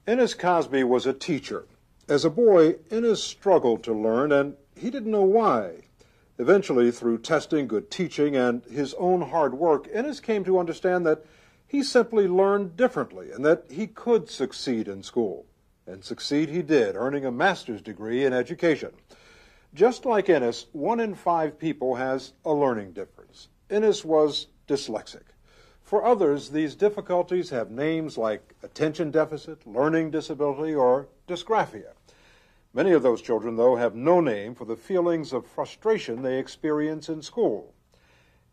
Ennis Cosby was a teacher. As a boy, Ennis struggled to learn, and he didn't know why. Eventually, through testing, good teaching, and his own hard work, Ennis came to understand that he simply learned differently and that he could succeed in school. And succeed he did, earning a master's degree in education. Just like Ennis, 1 in 5 people has a learning difference. Ennis was dyslexic. For others, these difficulties have names like attention deficit, learning disability, or dysgraphia. Many of those children, though, have no name for the feelings of frustration they experience in school.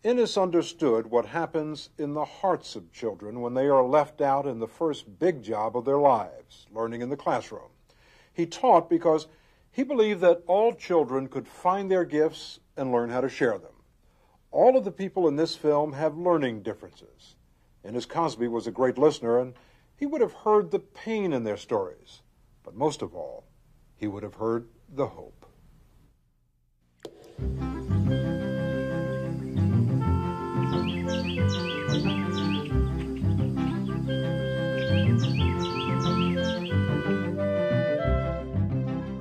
Ennis understood what happens in the hearts of children when they are left out in the first big job of their lives, learning in the classroom. He taught because he believed that all children could find their gifts and learn how to share them. All of the people in this film have learning differences. Ennis Cosby was a great listener, and he would have heard the pain in their stories. But most of all, he would have heard the hope.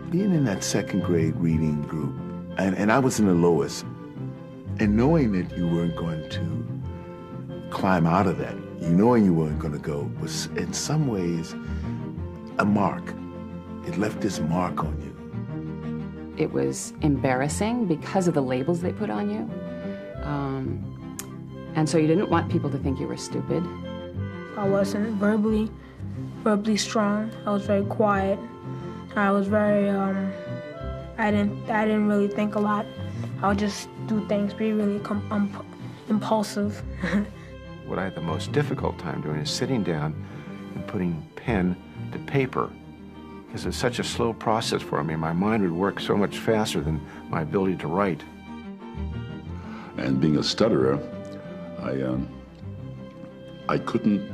Being in that second grade reading group, and I was in the lowest, and knowing that you weren't going to climb out of that, knowing you weren't going to go, was in some ways a mark. It left this mark on you. It was embarrassing because of the labels they put on you. And so you didn't want people to think you were stupid. I wasn't verbally strong. I was very quiet. I was very, I didn't really think a lot. I would just do things, be really impulsive. What I had the most difficult time doing is sitting down and putting pen to paper, because it's such a slow process for me. My mind would work so much faster than my ability to write. And being a stutterer, I couldn't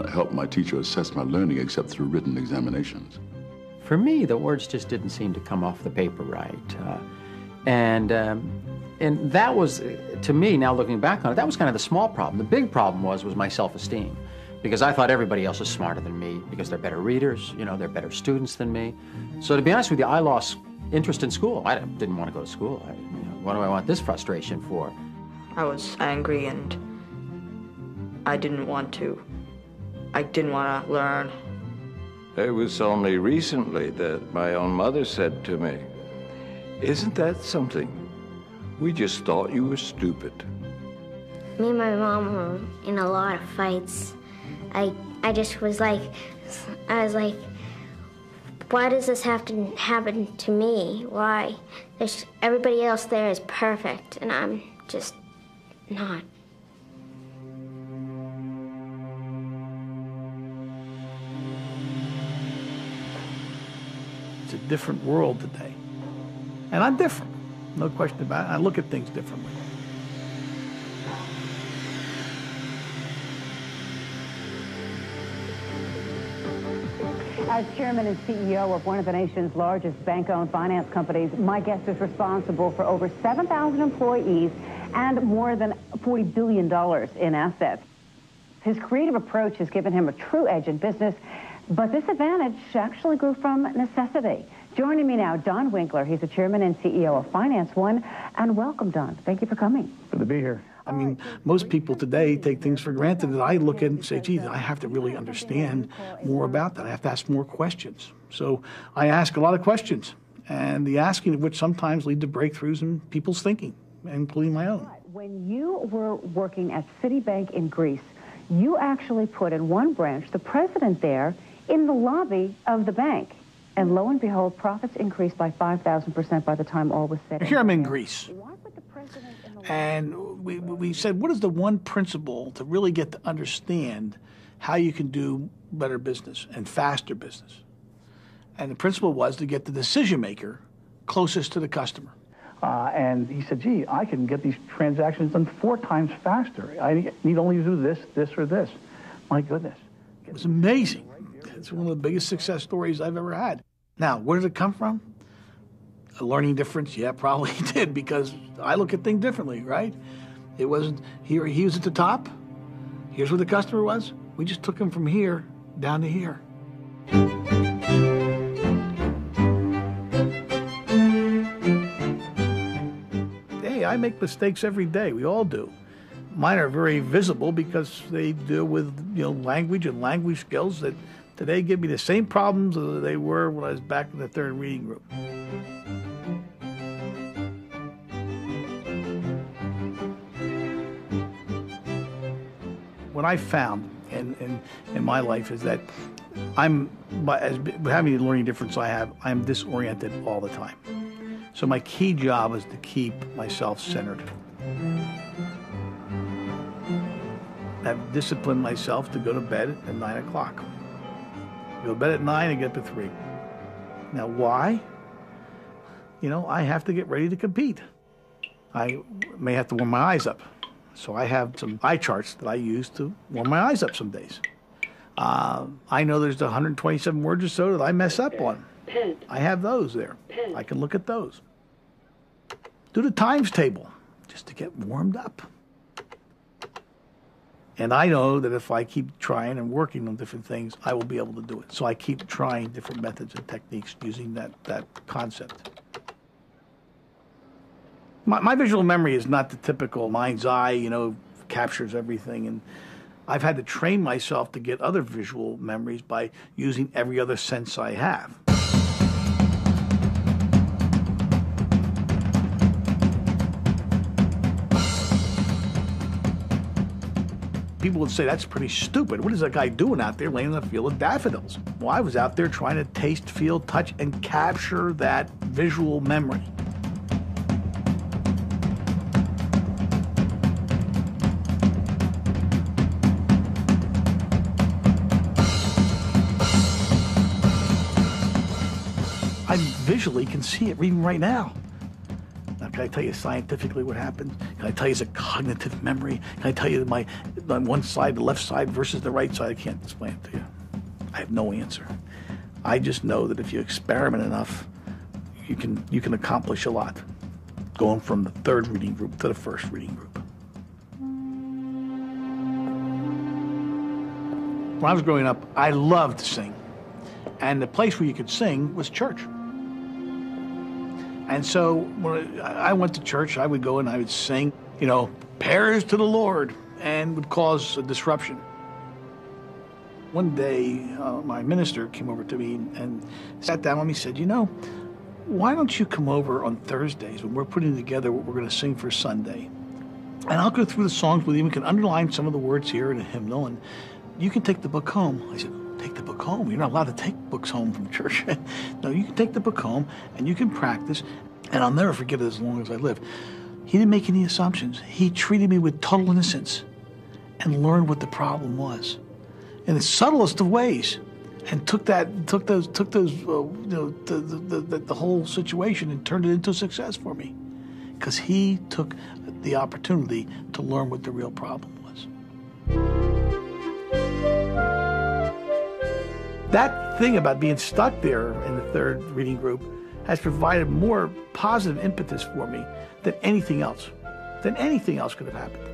help my teacher assess my learning except through written examinations. For me, the words just didn't seem to come off the paper right. And that was, to me, now looking back on it, that was kind of the small problem. The big problem was my self-esteem, because I thought everybody else was smarter than me because they're better readers, they're better students than me. So to be honest with you, I lost interest in school. I didn't want to go to school. What do I want this frustration for? I was angry and I didn't want to learn. It was only recently that my own mother said to me, "Isn't that something? We just thought you were stupid." Me and my mom were in a lot of fights. I just was like, why does this have to happen to me? Why? Everybody else there is perfect, and I'm just not. It's a different world today. And I'm different, no question about it. I look at things differently. As chairman and CEO of one of the nation's largest bank-owned finance companies, my guest is responsible for over 7,000 employees and more than $40 billion in assets. His creative approach has given him a true edge in business, but this advantage actually grew from necessity. Joining me now, Don Winkler. He's the chairman and CEO of Finance One. And welcome, Don. Thank you for coming. Good to be here. I mean, most people today take things for granted that I look at and say, gee, I have to really understand more about that. I have to ask more questions. So I ask a lot of questions, and the asking of which sometimes lead to breakthroughs in people's thinking, including my own. When you were working at Citibank in Greece, you actually put in one branch the president there in the lobby of the bank. And lo and behold, profits increased by 5,000% by the time all was said. Here I'm in Greece. And we said, what is the one principle to really get to understand how you can do better business and faster business? And the principle was to get the decision maker closest to the customer. And he said, gee, I can get these transactions done 4 times faster. I need only to do this, this, or this. My goodness. It was amazing. It's one of the biggest success stories I've ever had. Now, where did it come from? A learning difference? Yeah, probably did, because I look at things differently, right? It wasn't, he was at the top. Here's where the customer was. We just took him from here down to here. I make mistakes every day. We all do. Mine are very visible because they deal with, language and language skills that today give me the same problems as they were when I was back in the third reading group. What I found in my life is that having the learning difference I have, I'm disoriented all the time. So my key job is to keep myself centered. I've disciplined myself to go to bed at 9 o'clock. Go to bed at 9 and get up at 3. Now why? I have to get ready to compete. I may have to warm my eyes up. So I have some eye charts that I use to warm my eyes up some days. I know there's 127 words or so that I mess up on. I have those there. I can look at those. Do the times table just to get warmed up. And I know that if I keep trying and working on different things, I will be able to do it. So I keep trying different methods and techniques using that concept. My visual memory is not the typical mind's eye, captures everything. And I've had to train myself to get other visual memories by using every other sense I have. People would say, that's pretty stupid. What is that guy doing out there laying in the field of daffodils? Well, I was out there trying to taste, feel, touch, and capture that visual memory. I visually can see it even right now. Now, can I tell you scientifically what happens? Can I tell you it's a cognitive memory? Can I tell you my one side, the left side versus the right side? I can't explain it to you. I have no answer. I just know that if you experiment enough, you can accomplish a lot, going from the third reading group to the first reading group. When I was growing up, I loved to sing. And the place where you could sing was church. And so when I went to church, I would go and I would sing, prayers to the Lord, and would cause a disruption. One day, my minister came over to me and sat down with me and said, why don't you come over on Thursdays when we're putting together what we're going to sing for Sunday? And I'll go through the songs with you. We can underline some of the words here in a hymnal, and you can take the book home. I said, take the book home? You're not allowed to take books home from church. No, you can take the book home and you can practice, and I'll never forget it as long as I live. He didn't make any assumptions. He treated me with total innocence and learned what the problem was in the subtlest of ways, and took those the whole situation and turned it into a success for me, because he took the opportunity to learn what the real problem was. That thing about being stuck there in the third reading group has provided more positive impetus for me than anything else could have happened.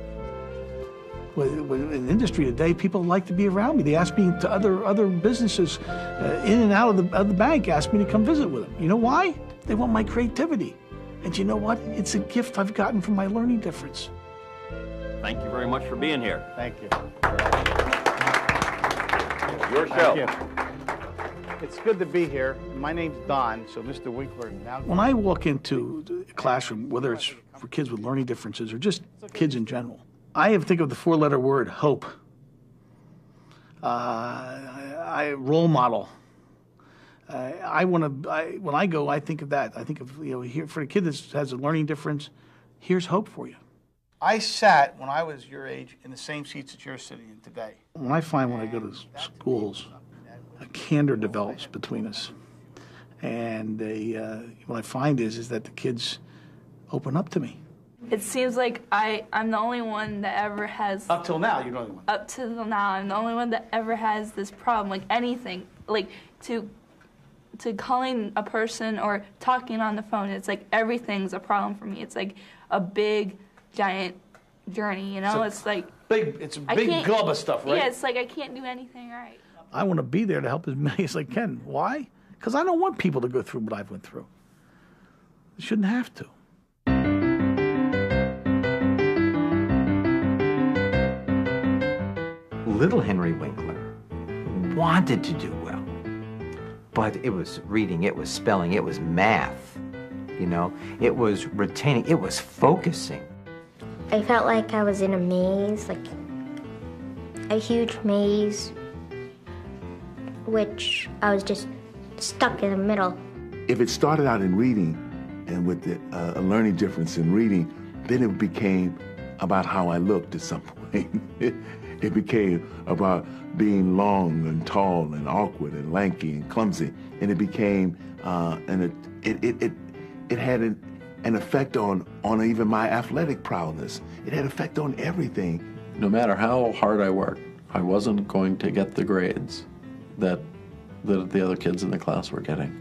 In industry today, people like to be around me. They ask me to other businesses in and out of the bank, ask me to come visit with them. You know why? They want my creativity. And you know what? It's a gift I've gotten from my learning difference. Thank you very much for being here. Thank you. Your show. Thank you. It's good to be here. My name's Don, so Mr. Winkler. Now, when I walk into a classroom, whether it's for kids with learning differences or just kids in general, I have to think of the four-letter word, hope. Role model. When I go, I think of that. I think of, here for a kid that has a learning difference, here's hope for you. I sat, when I was your age, in the same seats that you're sitting in today. When I go to schools, a candor develops between us. And what I find is that the kids open up to me. It seems like I'm the only one that ever has... Up till now, you're the only one. Up till now, I'm the only one that ever has this problem, like anything. Like, to calling a person or talking on the phone, it's like everything's a problem for me. It's like a big, giant journey, It's like... It's a big glob of stuff, right? Yeah, it's like I can't do anything right. I want to be there to help as many as I can. Why? Because I don't want people to go through what I've went through. They shouldn't have to. little Henry Winkler wanted to do well, but it was reading, it was spelling, it was math, you know, it was retaining, it was focusing. I felt like I was in a maze, like a huge maze, which I was just stuck in the middle. If it started out in reading and with a learning difference in reading, then it became about how I looked at some point. It became about being long and tall and awkward and lanky and clumsy. And it became, it had an effect on even my athletic prowess. It had an effect on everything. No matter how hard I worked, I wasn't going to get the grades that the other kids in the class were getting.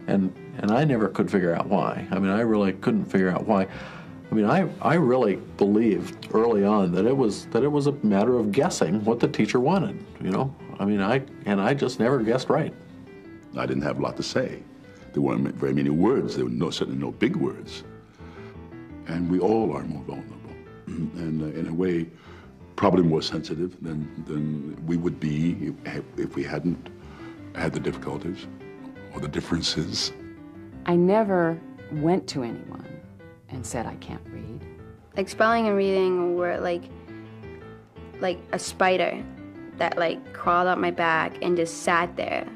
And I never could figure out why. I mean, I really couldn't figure out why. I mean, I really believed early on that it was a matter of guessing what the teacher wanted, you know? I mean, I just never guessed right. I didn't have a lot to say. There weren't very many words. There were certainly no big words. And we all are more vulnerable. And in a way, probably more sensitive than we would be if we hadn't had the difficulties or the differences. I never went to anyone and said I can't read. Like spelling and reading were like a spider that like crawled up my back and just sat there.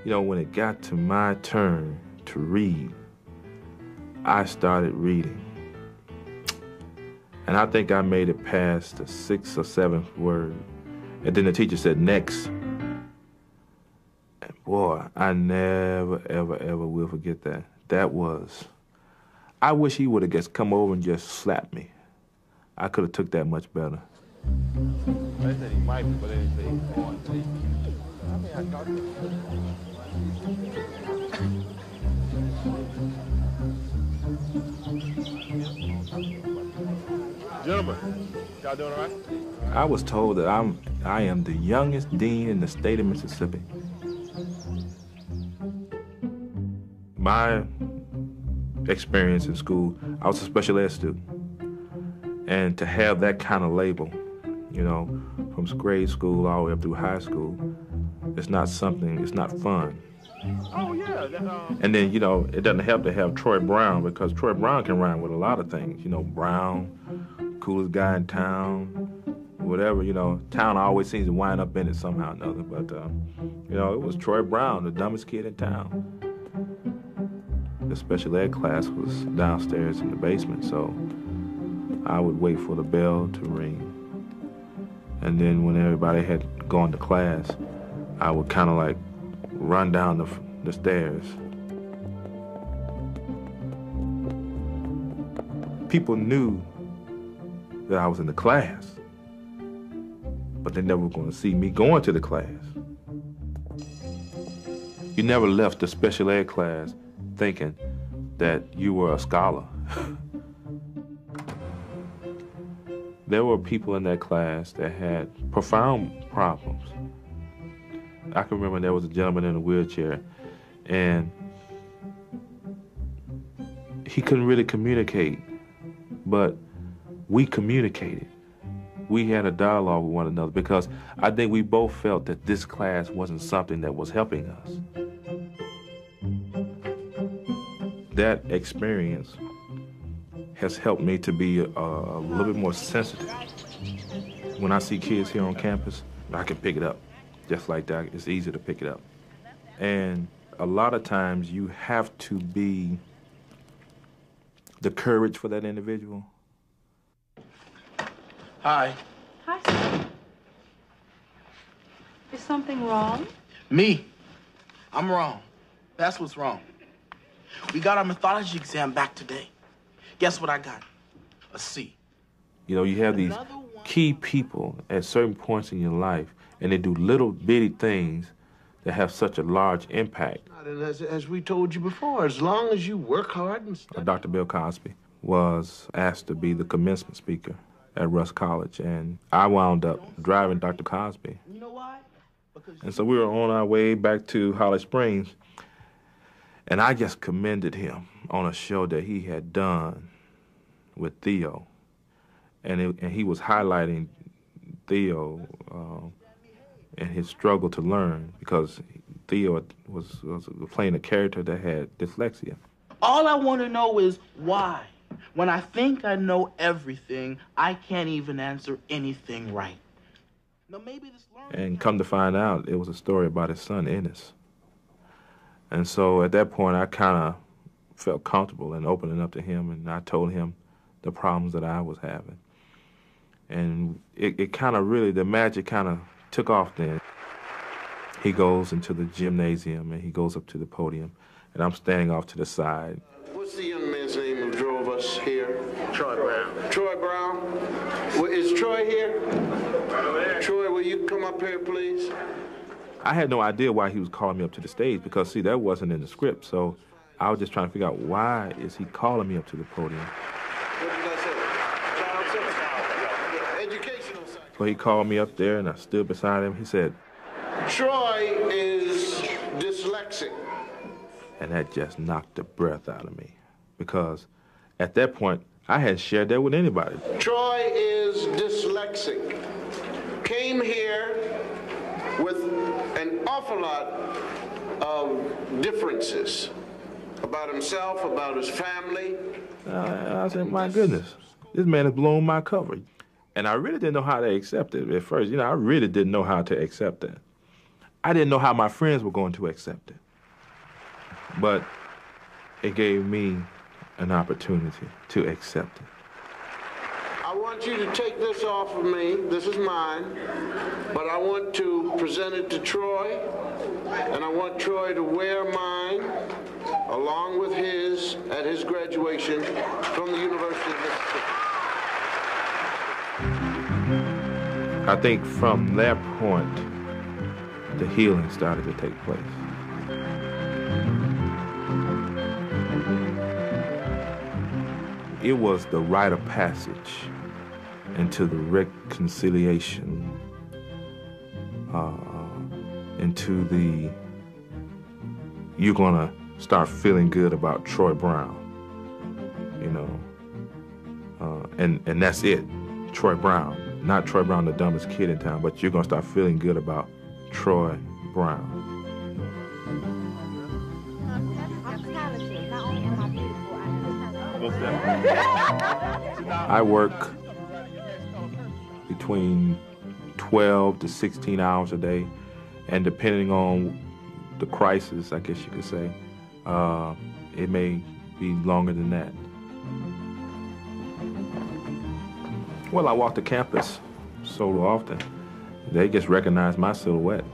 You know, when it got to my turn to read, I started reading. And I think I made it past the 6th or 7th word. And then the teacher said, next. And boy, I never, ever, ever will forget that. That was, I wish he would have just come over and just slapped me. I could have took that much better. I said he might be, but anything. Gentlemen, y'all doing all right? I was told that I am the youngest dean in the state of Mississippi. My experience in school, I was a special ed student. And to have that kind of label, you know, from grade school all the way up through high school, it's not something, it's not fun. Oh, yeah. And then, you know, it doesn't help to have Troy Brown, because Troy Brown can rhyme with a lot of things. You know, Brown, coolest guy in town, whatever, you know. Town always seems to wind up in it somehow or another. But, you know, it was Troy Brown, the dumbest kid in town. The special ed class was downstairs in the basement, so I would wait for the bell to ring. And then when everybody had gone to class, I would kind of like run down the stairs. People knew that I was in the class, but they never were going to see me going to the class. You never left the special ed class thinking that you were a scholar. There were people in that class that had profound problems. I can remember there was a gentleman in a wheelchair, and he couldn't really communicate, but we communicated. We had a dialogue with one another because I think we both felt that this class wasn't something that was helping us. That experience has helped me to be a little bit more sensitive. When I see kids here on campus, I can pick it up. Just like that, it's easy to pick it up. And a lot of times you have to be the courage for that individual. Hi. Hi, sir. Is something wrong? Me. I'm wrong. That's what's wrong. We got our mythology exam back today. Guess what I got? A C. You know, you have these key people at certain points in your life, and they do little bitty things that have such a large impact. And as we told you before, as long as you work hard and study. Dr. Bill Cosby was asked to be the commencement speaker at Russ College, and I wound up driving Dr. Cosby. You know why? And so we were on our way back to Holly Springs, and I just commended him on a show that he had done with Theo. And he was highlighting Theo and his struggle to learn, because Theo was playing a character that had dyslexia. All I want to know is why. When I think I know everything, I can't even answer anything right. Now, maybe this And come to find out, it was a story about his son, Ennis. And so at that point, I kind of felt comfortable in opening up to him, and I told him the problems that I was having. And it kind of really, the magic kind of took off then. He goes into the gymnasium, and he goes up to the podium, and I'm standing off to the side. What's the young man's name who drove us here? Troy Brown. Troy Brown? Is Troy here? Troy, will you come up here, please? I had no idea why he was calling me up to the stage, because, see, that wasn't in the script. So I was just trying to figure out, why is he calling me up to the podium? What did I say? Educational side. So he called me up there, and I stood beside him. He said, Troy is dyslexic. and that just knocked the breath out of me, because at that point, I hadn't shared that with anybody. Troy is dyslexic. Came here with an awful lot of differences about himself, about his family. I said, my goodness, this man has blown my cover. And I really didn't know how to accept it at first. You know, I really didn't know how to accept that. I didn't know how my friends were going to accept it. But it gave me an opportunity to accept it. I want you to take this off of me. This is mine. But I want to present it to Troy. And I want Troy to wear mine along with his at his graduation from the University of Mississippi. I think from that point, the healing started to take place. It was the rite of passage into the reconciliation, into the, you're gonna start feeling good about Troy Brown, you know, and that's it, Troy Brown. Not Troy Brown, the dumbest kid in town, but you're gonna start feeling good about Troy Brown. I work between 12 to 16 hours a day, and depending on the crisis, I guess you could say, it may be longer than that. Well, I walk the campus so often, they just recognize my silhouette.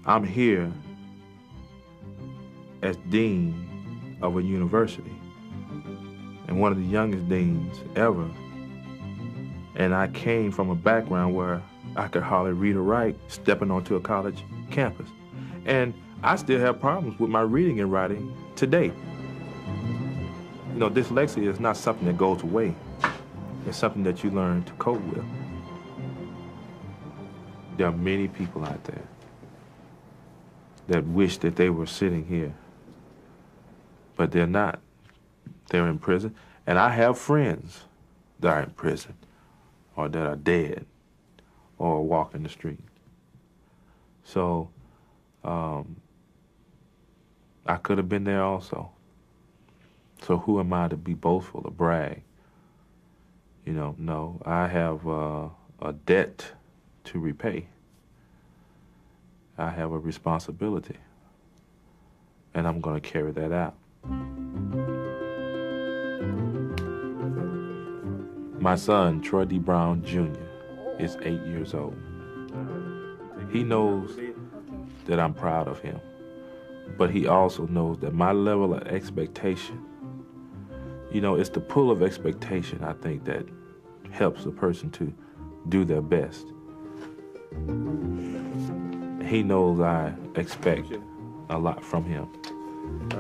I'm here as dean of a university, and one of the youngest deans ever. And I came from a background where I could hardly read or write stepping onto a college campus. And I still have problems with my reading and writing today. You know, dyslexia is not something that goes away. It's something that you learn to cope with. There are many people out there that wish that they were sitting here, but they're not. They're in prison. And I have friends that are in prison, or that are dead, or walking the street. So, I could have been there also. So who am I to be boastful or brag? You know, no, I have a debt to repay. I have a responsibility, and I'm going to carry that out. My son, Troy D. Brown Jr., is 8 years old. He knows that I'm proud of him, but he also knows that my level of expectation, you know, it's the pull of expectation, I think, that helps a person to do their best. He knows I expect a lot from him. All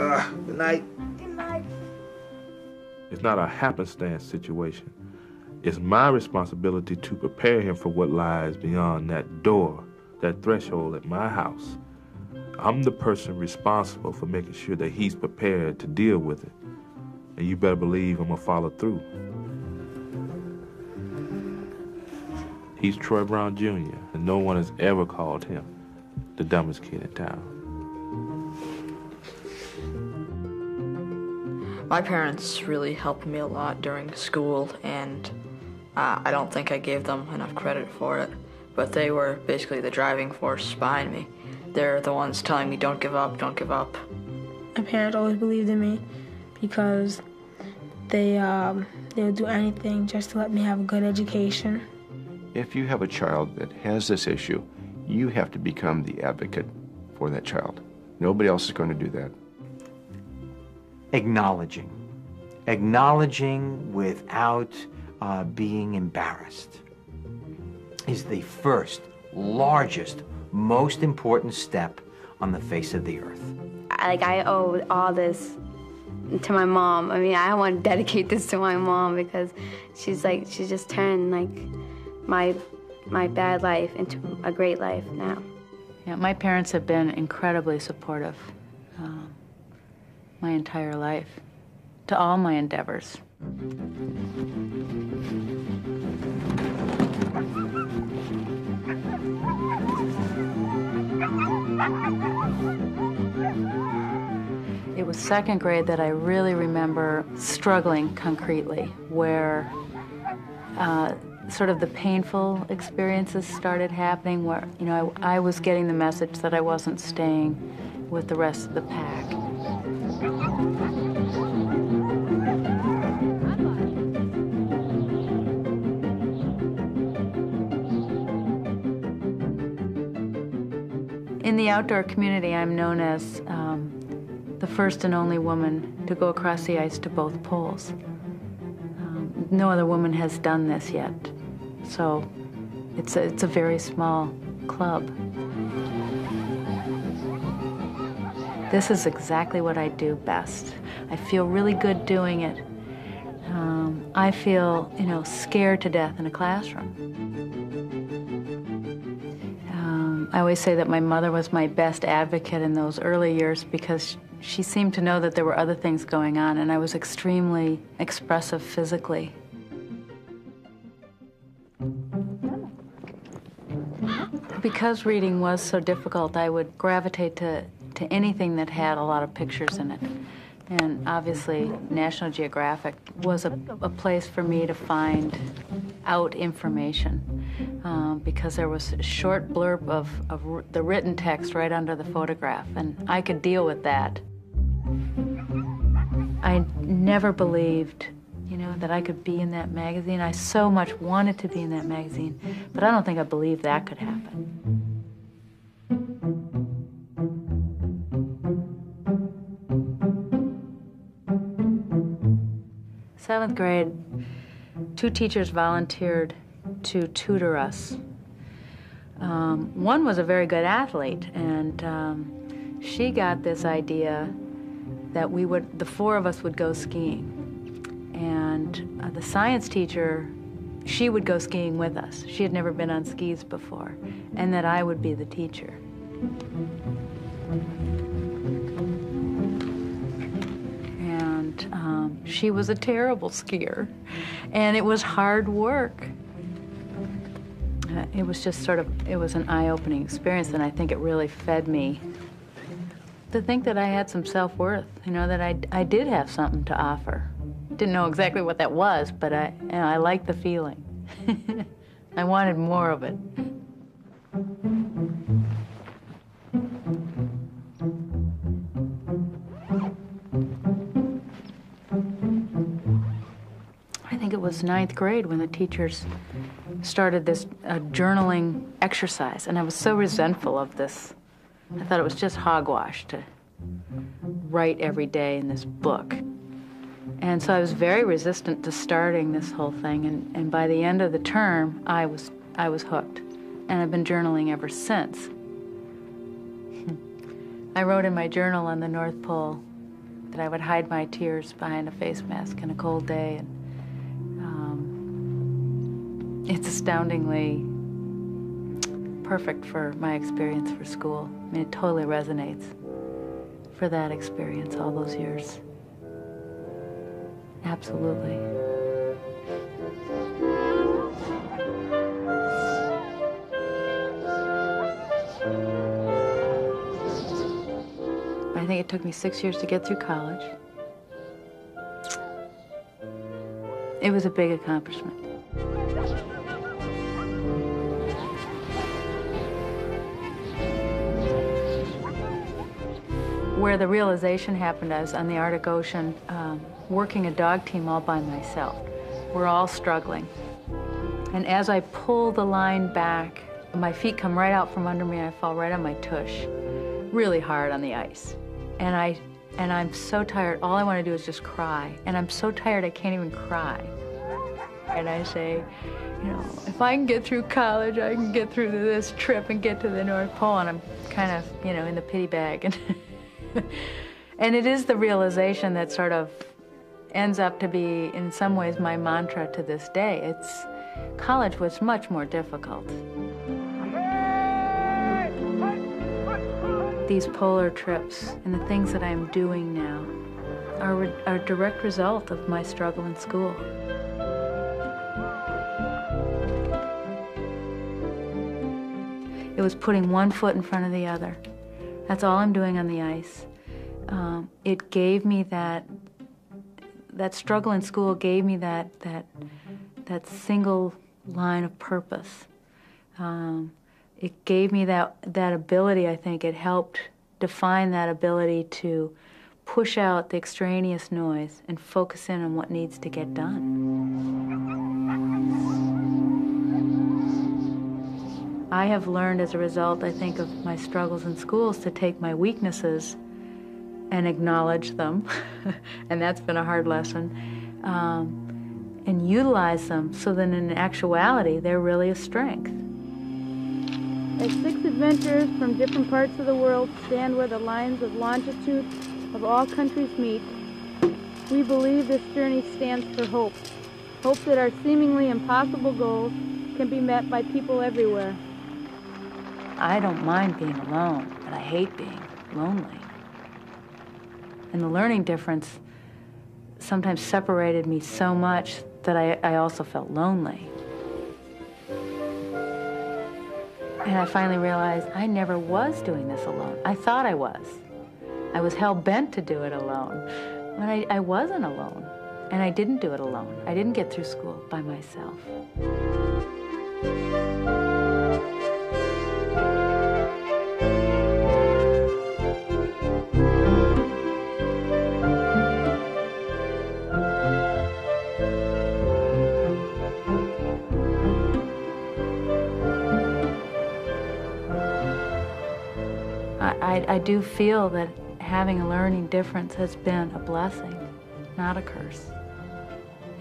right. Good night. Good night. It's not a happenstance situation. It's my responsibility to prepare him for what lies beyond that door, that threshold at my house. I'm the person responsible for making sure that he's prepared to deal with it. and you better believe I'm gonna follow through. He's Troy Brown Jr., and no one has ever called him the dumbest kid in town. My parents really helped me a lot during school, and I don't think I gave them enough credit for it, but they were basically the driving force behind me. They're the ones telling me, don't give up, don't give up. My parents always believed in me because they would do anything just to let me have a good education. If you have a child that has this issue, you have to become the advocate for that child. Nobody else is going to do that. Acknowledging. Acknowledging without being embarrassed is the first, largest, most important step on the face of the earth. I owe all this to my mom. I mean, I want to dedicate this to my mom because she just turned my bad life into a great life now. Yeah, my parents have been incredibly supportive my entire life to all my endeavors. It was second grade that I really remember struggling concretely, where sort of the painful experiences started happening, where, you know, I was getting the message that I wasn't staying with the rest of the pack. In the outdoor community, I'm known as the first and only woman to go across the ice to both poles. No other woman has done this yet, so it's a very small club. This is exactly what I do best. I feel really good doing it. I feel, you know, scared to death in a classroom. I always say that my mother was my best advocate in those early years because she seemed to know that there were other things going on, and I was extremely expressive physically. Because reading was so difficult, I would gravitate to anything that had a lot of pictures in it. And obviously, National Geographic was a place for me to find out information because there was a short blurb of the written text right under the photograph, and I could deal with that. I never believed, you know, that I could be in that magazine. I so much wanted to be in that magazine, but I don't think I believed that could happen. Seventh grade, 2 teachers volunteered to tutor us. One was a very good athlete, and she got this idea that the 4 of us would go skiing. And the science teacher, she would go skiing with us. She had never been on skis before, and that I would be the teacher. And she was a terrible skier, and it was hard work. It was just it was an eye-opening experience, and I think it really fed me to think that I had some self-worth, you know, that I did have something to offer. Didn't know exactly what that was, but I liked the feeling. I wanted more of it. I think it was 9th grade when the teachers started this journaling exercise, and I was so resentful of this. I thought it was just hogwash to write every day in this book. And so I was very resistant to starting this whole thing, and by the end of the term, I was hooked. And I've been journaling ever since. I wrote in my journal on the North Pole that I would hide my tears behind a face mask on a cold day, and it's astoundingly perfect for my experience for school. I mean, it totally resonates for that experience all those years. Absolutely. I think it took me 6 years to get through college. It was a big accomplishment. Where the realization happened, I was on the Arctic Ocean, working a dog team all by myself. We're all struggling. And as I pull the line back, my feet come right out from under me, I fall right on my tush, really hard on the ice. And I'm so tired, all I want to do is just cry. And I'm so tired I can't even cry. And I say, you know, if I can get through college, I can get through this trip and get to the North Pole. And I'm kind of, you know, in the pity bag. And it is the realization that sort of ends up to be, in some ways, my mantra to this day. College was much more difficult. These polar trips and the things that I'm doing now are a direct result of my struggle in school. It was putting one foot in front of the other. That's all I'm doing on the ice. It gave me that struggle in school gave me that single line of purpose. It gave me that ability, I think. It helped define that ability to push out the extraneous noise and focus in on what needs to get done. I have learned as a result, I think, of my struggles in schools to take my weaknesses and acknowledge them, and that's been a hard lesson, and utilize them so that in actuality they're really a strength. As 6 adventurers from different parts of the world stand where the lines of longitude of all countries meet, we believe this journey stands for hope. Hope that our seemingly impossible goals can be met by people everywhere. I don't mind being alone, but I hate being lonely. And the learning difference sometimes separated me so much that I also felt lonely. And I finally realized I never was doing this alone. I thought I was. I was hell-bent to do it alone. But I wasn't alone. And I didn't do it alone. I didn't get through school by myself. I do feel that having a learning difference has been a blessing, not a curse.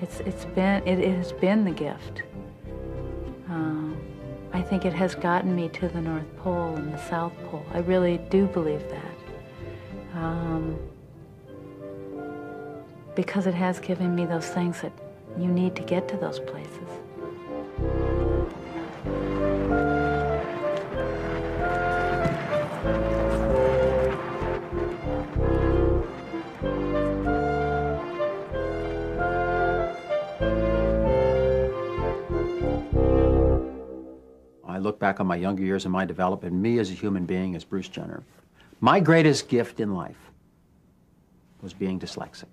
It has been the gift. I think it has gotten me to the North Pole and the South Pole. I really do believe that. Because it has given me those things that you need to get to those places. I look back on my younger years and my development, me as a human being, as Bruce Jenner. My greatest gift in life was being dyslexic.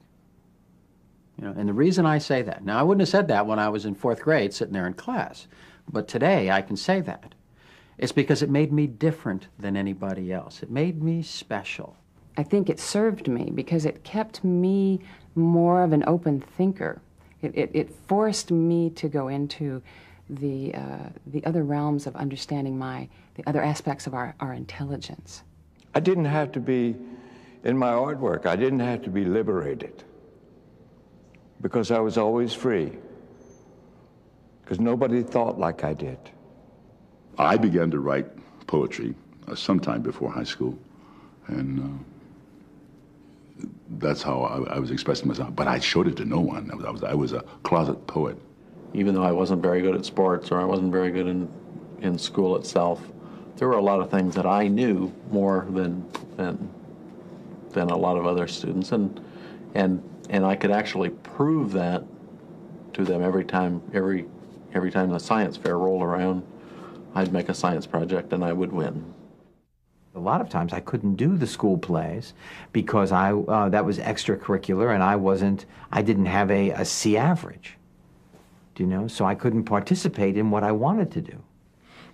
You know, and the reason I say that, now I wouldn't have said that when I was in 4th grade sitting there in class, but today I can say that. It's because it made me different than anybody else. It made me special. I think it served me because it kept me more of an open thinker. It forced me to go into the other realms of understanding the other aspects of our intelligence. I didn't have to be, in my artwork, I didn't have to be liberated because I was always free, because nobody thought like I did. I began to write poetry sometime before high school, and that's how I was expressing myself. But I showed it to no one. I was a closet poet. Even though I wasn't very good at sports or I wasn't very good in school itself, there were a lot of things that I knew more than a lot of other students, and And I could actually prove that to them every time the science fair rolled around. I'd make a science project and I would win. A lot of times I couldn't do the school plays because that was extracurricular and I didn't have a C average, you know, so I couldn't participate in what I wanted to do.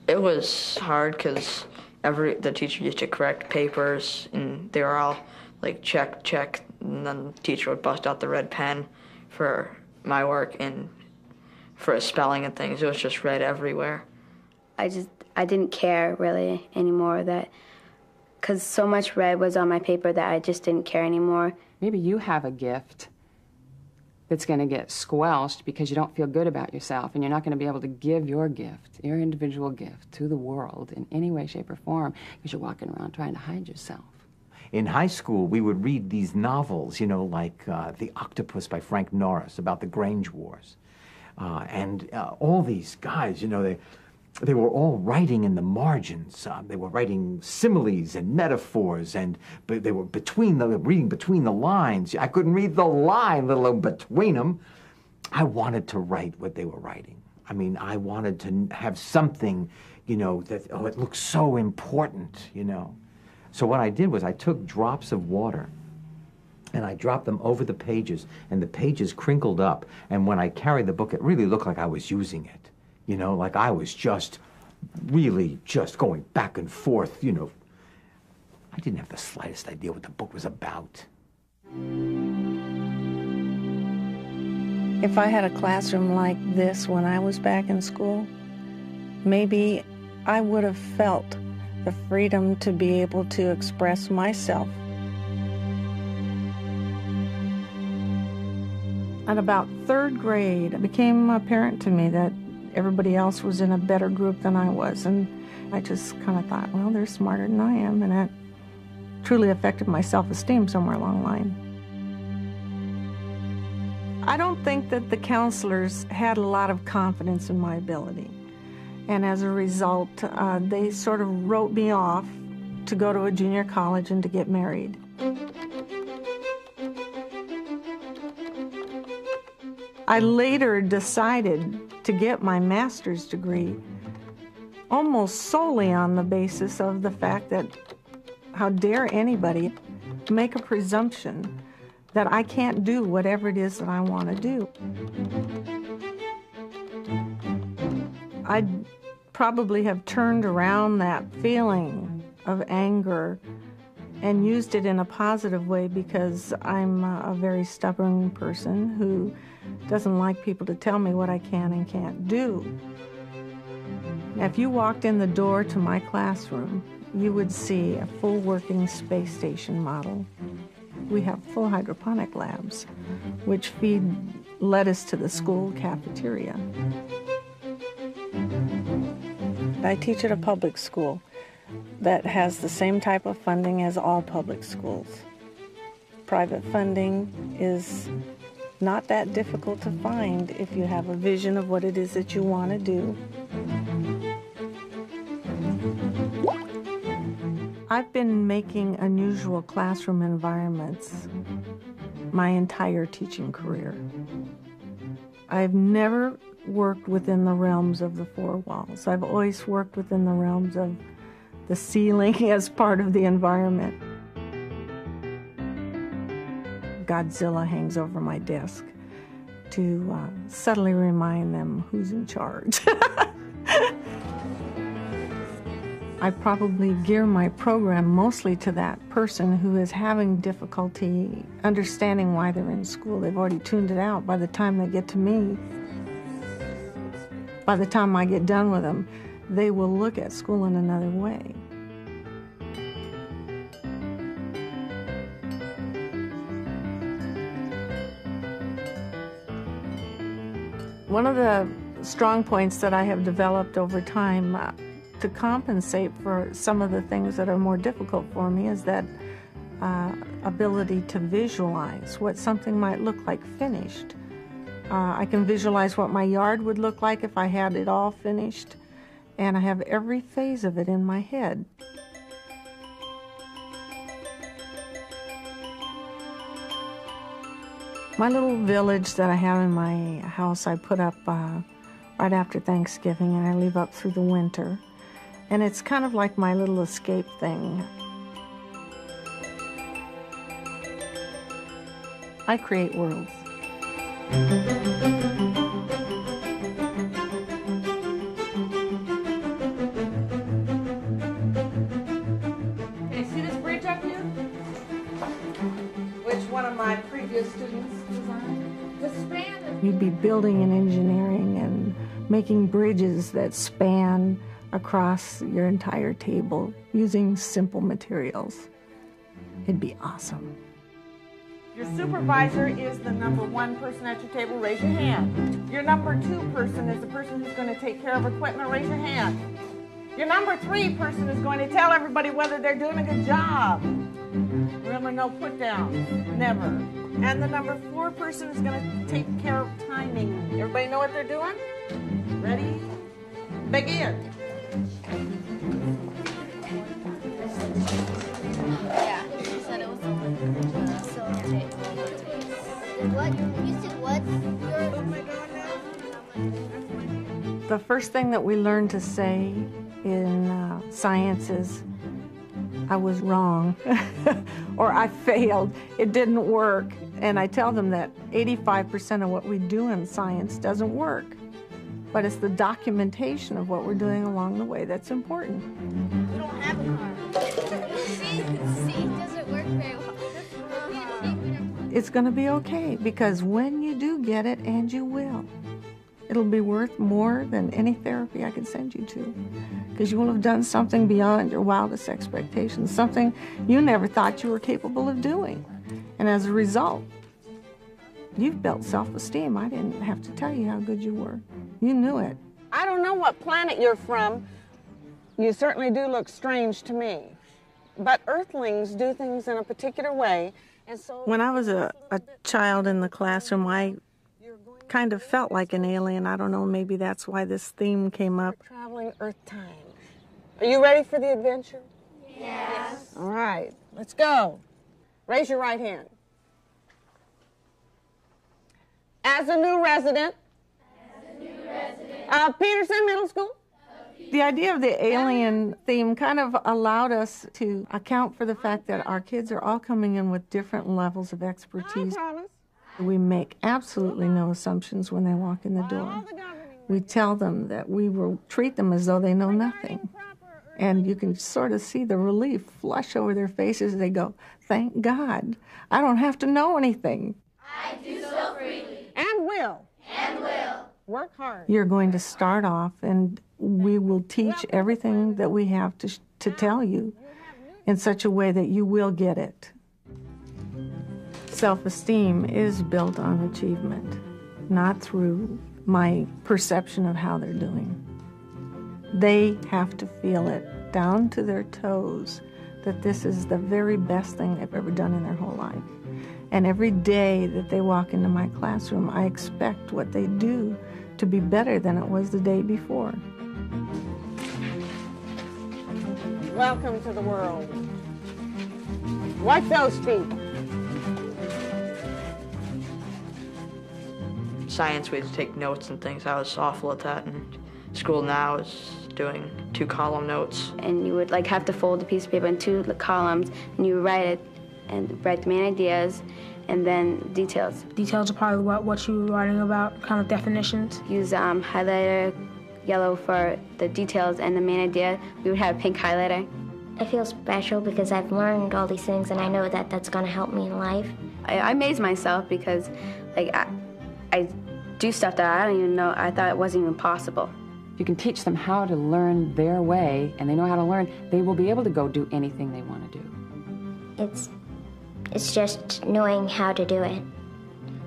It was hard because the teacher used to correct papers and they were all like check, and then the teacher would bust out the red pen for my work and for spelling and things. It was just red everywhere. I didn't care really anymore because so much red was on my paper that I just didn't care anymore. Maybe you have a gift that's going to get squelched because you don't feel good about yourself and you're not going to be able to give your gift, your individual gift, to the world in any way, shape, or form because you're walking around trying to hide yourself. In high school, we would read these novels, you know, like The Octopus by Frank Norris about the Grange Wars. And all these guys, you know, they were all writing in the margins. They were writing similes and metaphors, but they were reading between the lines. I couldn't read the line, let alone between them. I wanted to write what they were writing. I mean, I wanted to have something, you know, that, it looks so important, you know. So what I did was I took drops of water and I dropped them over the pages, and the pages crinkled up. And when I carried the book, it really looked like I was using it. You know, like I was really going back and forth, you know. I didn't have the slightest idea what the book was about. If I had a classroom like this when I was back in school, maybe I would have felt the freedom to be able to express myself. At about third grade, it became apparent to me that everybody else was in a better group than I was, and I just kind of thought, well, they're smarter than I am, and it truly affected my self-esteem somewhere along the line. I don't think that the counselors had a lot of confidence in my ability, and as a result, they sort of wrote me off to go to a junior college and to get married. I later decided to get my master's degree almost solely on the basis of the fact that how dare anybody make a presumption that I can't do whatever it is that I want to do. I'd probably have turned around that feeling of anger and used it in a positive way because I'm a very stubborn person who doesn't like people to tell me what I can and can't do. Now, if you walked in the door to my classroom, you would see a full working space station model. We have full hydroponic labs, which feed lettuce to the school cafeteria. I teach at a public school that has the same type of funding as all public schools. Private funding is not that difficult to find if you have a vision of what it is that you want to do. I've been making unusual classroom environments my entire teaching career. I've never worked within the realms of the four walls. I've always worked within the realms of the ceiling as part of the environment. Godzilla hangs over my desk to subtly remind them who's in charge. I probably gear my program mostly to that person who is having difficulty understanding why they're in school. They've already tuned it out by the time they get to me. By the time I get done with them, they will look at school in another way. One of the strong points that I have developed over time to compensate for some of the things that are more difficult for me is that ability to visualize what something might look like finished. I can visualize what my yard would look like if I had it all finished, and I have every phase of it in my head. My little village that I have in my house, I put up right after Thanksgiving, and I leave up through the winter. And it's kind of like my little escape thing. I create worlds. Hey, see this bridge up here? Which one of my previous students designed? The span. You'd be building and engineering and making bridges that span across your entire table using simple materials. It'd be awesome. Your supervisor is the #1 person at your table. Raise your hand. Your #2 person is the person who's going to take care of equipment. Raise your hand. Your #3 person is going to tell everybody whether they're doing a good job. Remember, no put downs. Never. And the #4 person is going to take care of timing. Everybody know what they're doing? Ready? Begin. Yeah, she said it was what? You said what? The first thing that we learned to say in science is, I was wrong, or I failed, it didn't work. And I tell them that 85% of what we do in science doesn't work. But it's the documentation of what we're doing along the way that's important. We don't have a car. See, it doesn't work very well. It's going to be okay, because when you do get it, and you will, it'll be worth more than any therapy I could send you to, because you will have done something beyond your wildest expectations, something you never thought you were capable of doing. And as a result, you've built self-esteem. I didn't have to tell you how good you were. You knew it. I don't know what planet you're from. You certainly do look strange to me. But Earthlings do things in a particular way. And so when I was a child in the classroom, I kind of felt like an alien. I don't know, maybe that's why this theme came up. Traveling Earth time. Are you ready for the adventure? Yes. All right, let's go. Raise your right hand. As a new resident of Peterson Middle School. The idea of the alien theme kind of allowed us to account for the fact that our kids are all coming in with different levels of expertise. We make absolutely no assumptions when they walk in the door. We tell them that we will treat them as though they know nothing. And you can sort of see the relief flush over their faces as they go, thank God, I don't have to know anything. I do so freely. And will. And will. Work hard. You're going to start off, and we will teach everything that we have to tell you in such a way that you will get it. Self-esteem is built on achievement, not through my perception of how they're doing. They have to feel it down to their toes that this is the very best thing they've ever done in their whole life. And every day that they walk into my classroom, I expect what they do to be better than it was the day before. Welcome to the world. Wipe those feet. Science, we had to take notes and things. I was awful at that. And school now is doing 2-column notes. And you would like have to fold a piece of paper in 2 columns, and you would write it, and write the main ideas, and then details. Details are probably what you were writing about, kind of definitions. Use highlighter, yellow for the details, and the main idea, we would have pink highlighter. I feel special because I've learned all these things, and I know that that's going to help me in life. I amaze myself because, like, I do stuff that I don't even know, I thought it wasn't even possible. If you can teach them how to learn their way, and they know how to learn, they will be able to go do anything they want to do. It's just knowing how to do it,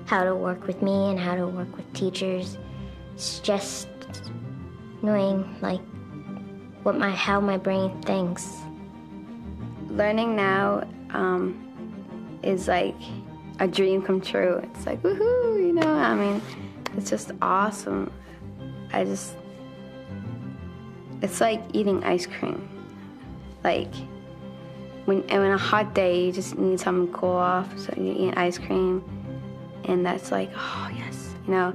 how to work with me and how to work with teachers. It's just knowing, like, how my brain thinks. Learning now is like a dream come true. It's like, woohoo, you know, I mean, it's just awesome. It's like eating ice cream. Like, when a hot day, you just need something to cool off, so you eat ice cream, and that's like, oh yes, you know,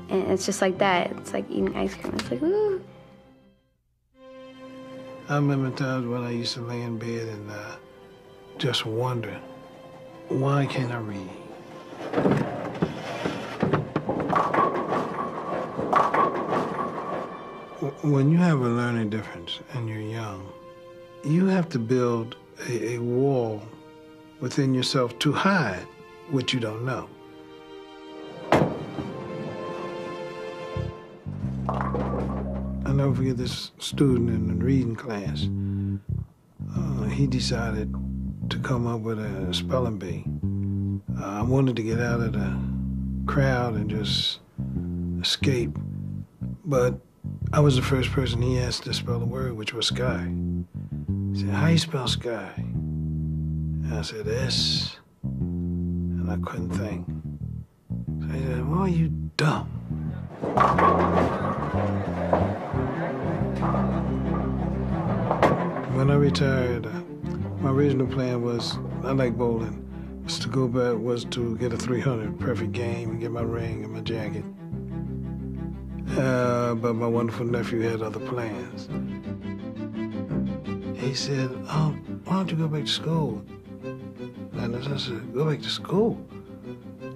and it's just like that. It's like eating ice cream. It's like, ooh. I remember times when I used to lay in bed and just wonder, why can't I read? When you have a learning difference and you're young, you have to build a wall within yourself to hide what you don't know. I'll never forget this student in the reading class. He decided to come up with a spelling bee. I wanted to get out of the crowd and just escape, but I was the first person he asked to spell a word, which was sky. He said, how you spell sky? And I said, S, and I couldn't think. So he said, well, you dumb. When I retired, my original plan was, I like bowling, was to go back, was to get a 300, perfect game, and get my ring and my jacket. But my wonderful nephew had other plans. He said, oh, why don't you go back to school? And I said, go back to school?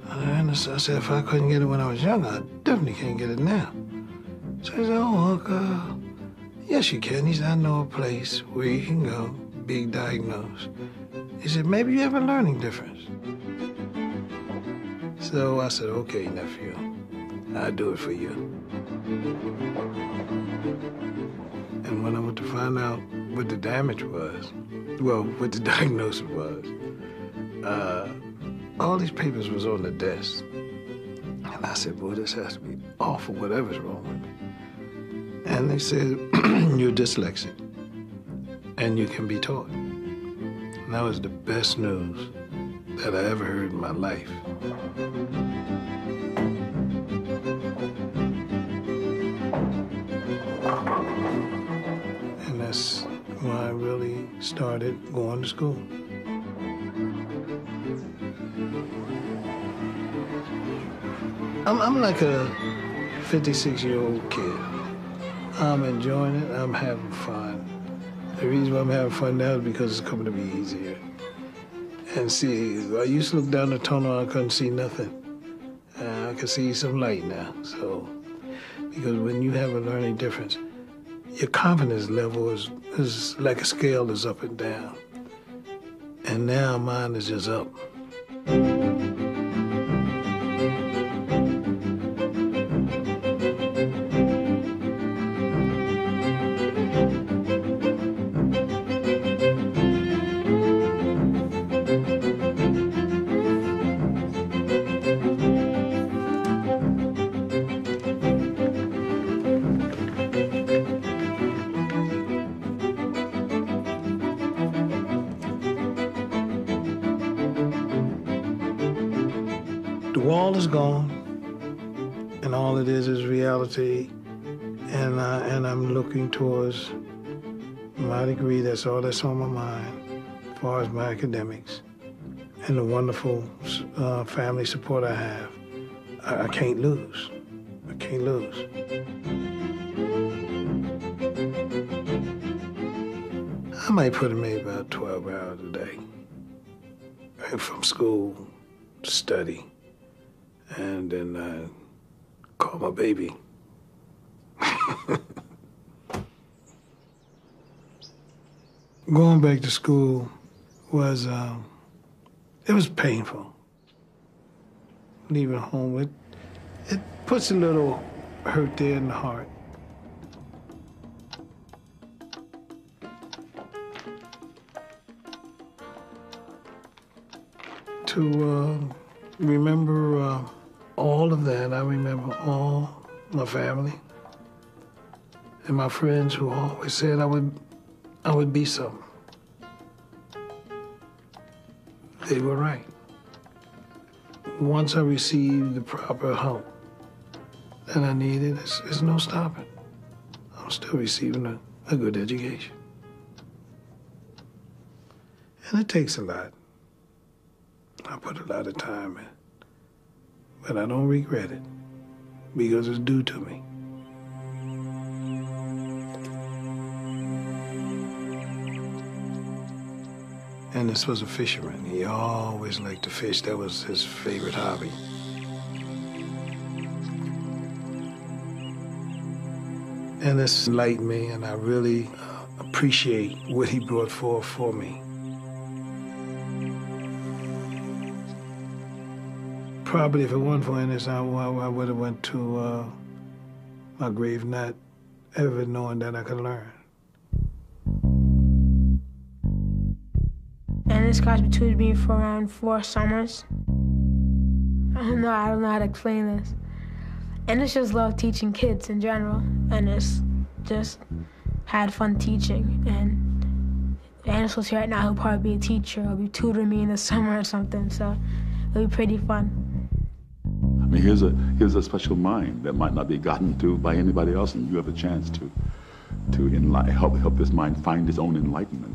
And I said, if I couldn't get it when I was young, I definitely can't get it now. So he said, oh, Uncle, yes, you can. He said, I know a place where you can go, be diagnosed. He said, maybe you have a learning difference. So I said, okay, nephew, I'll do it for you. And when I went to find out what the damage was, well, what the diagnosis was, all these papers was on the desk. And I said, boy, this has to be awful, whatever's wrong with me. And they said, you're dyslexic, and you can be taught. And that was the best news that I ever heard in my life. And that's when I really started going to school. I'm like a 56-year-old kid. I'm enjoying it. I'm having fun. The reason why I'm having fun now is because it's coming to be easier. And see, I used to look down the tunnel, I couldn't see nothing. I can see some light now. So, because when you have a learning difference, your confidence level is like a scale that's up and down. And now mine is just up. The wall is gone, and all it is reality, and I'm looking towards my degree. That's all that's on my mind as far as my academics and the wonderful family support I have. I can't lose. I can't lose. I might put in maybe about 12 hours a day from school to study. And then I call my baby. Going back to school was, it was painful. Leaving home, it puts a little hurt there in the heart. To remember all of that, I remember all my family and my friends who always said I would be something. They were right. Once I received the proper help that I needed, there's no stopping. I'm still receiving a good education. And it takes a lot. I put a lot of time in. but I don't regret it because it's due to me. Ennis was a fisherman. He always liked to fish. That was his favorite hobby. Ennis enlightened me, and I really appreciate what he brought forth for me. Probably if it wasn't for Ennis, I would have went to my grave not ever knowing that I could learn. Ennis Cosby tutored me for around 4 summers. I don't know how to explain this. Ennis just loved teaching kids in general. Ennis just had fun teaching. And if Ennis was here right now, he'll probably be a teacher. He'll be tutoring me in the summer or something, so it'll be pretty fun. I mean, here's a special mind that might not be gotten to by anybody else, and you have a chance to help this mind find its own enlightenment.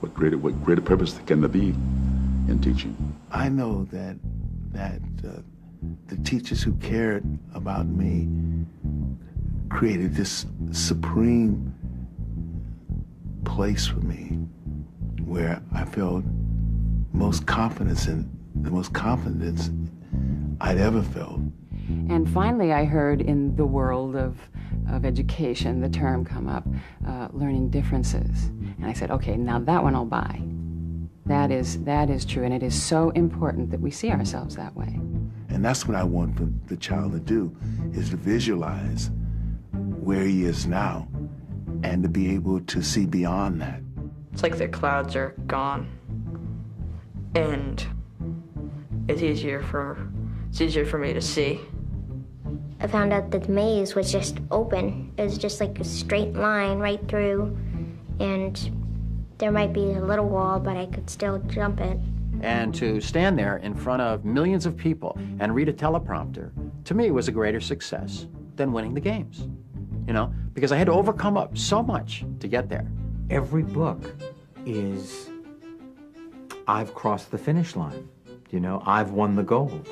What greater purpose can there be in teaching? I know that the teachers who cared about me created this supreme place for me where I felt the most confidence I'd ever felt. And finally, I heard in the world of education the term come up, learning differences. And I said, okay, now that one I'll buy. That is true, and it is so important that we see ourselves that way. And that's what I want for the child to do, is to visualize where he is now and to be able to see beyond that. It's like the clouds are gone, and it's easier for me to see. I found out that the maze was just open. It was just like a straight line right through, and there might be a little wall, but I could still jump it. And to stand there in front of millions of people and read a teleprompter, to me, was a greater success than winning the games. You know, because I had to overcome up so much to get there. Every book is, I've crossed the finish line. You know, I've won the gold.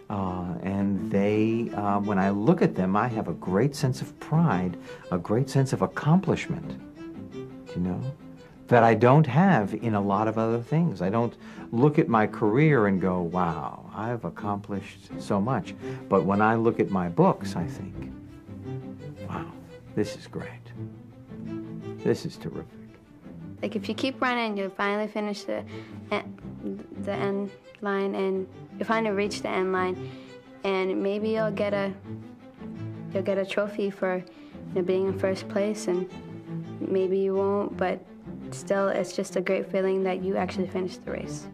And they, when I look at them, I have a great sense of pride, a great sense of accomplishment, you know, that I don't have in a lot of other things. I don't look at my career and go, wow, I've accomplished so much. But when I look at my books, I think, wow, this is great. This is terrific. Like if you keep running, you'll finally finish the end line, and you'll finally reach the end line, and maybe you'll get a trophy for being in first place, and maybe you won't, but still, it's just a great feeling that you actually finished the race.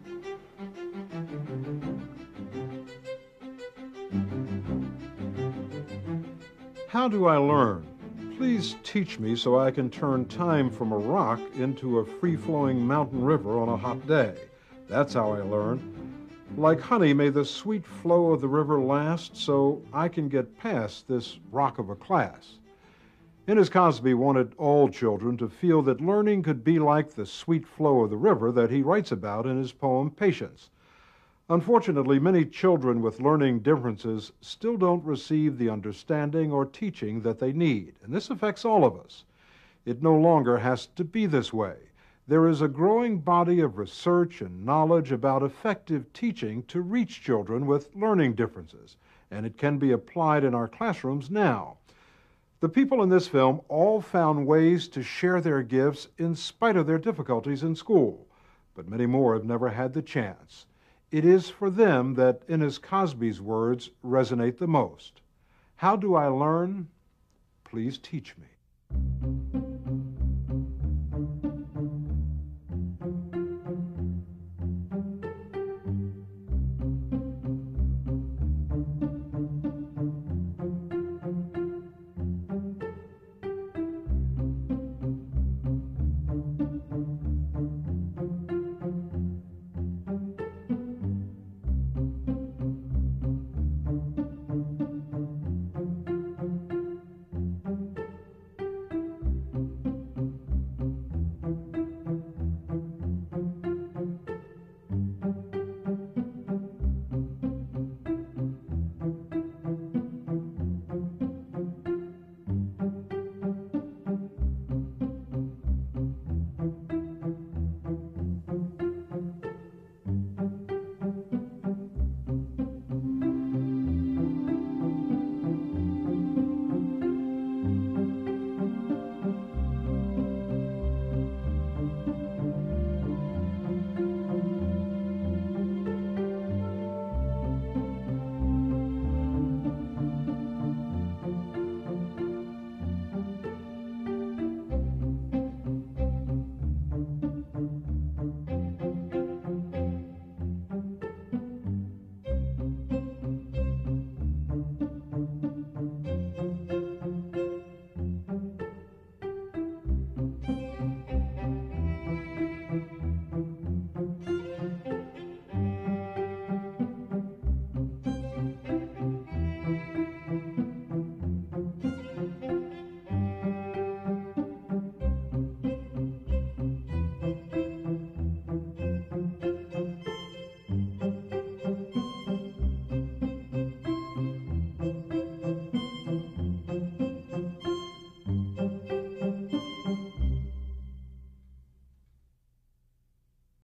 How do I learn? Please teach me so I can turn time from a rock into a free-flowing mountain river on a hot day. That's how I learn. Like honey, may the sweet flow of the river last so I can get past this rock of a class. Ennis Cosby wanted all children to feel that learning could be like the sweet flow of the river that he writes about in his poem Patience. Unfortunately, many children with learning differences still don't receive the understanding or teaching that they need, and this affects all of us. It no longer has to be this way. There is a growing body of research and knowledge about effective teaching to reach children with learning differences, and it can be applied in our classrooms now. The people in this film all found ways to share their gifts in spite of their difficulties in school, but many more have never had the chance. It is for them that Ennis Cosby's words resonate the most. How do I learn? Please teach me.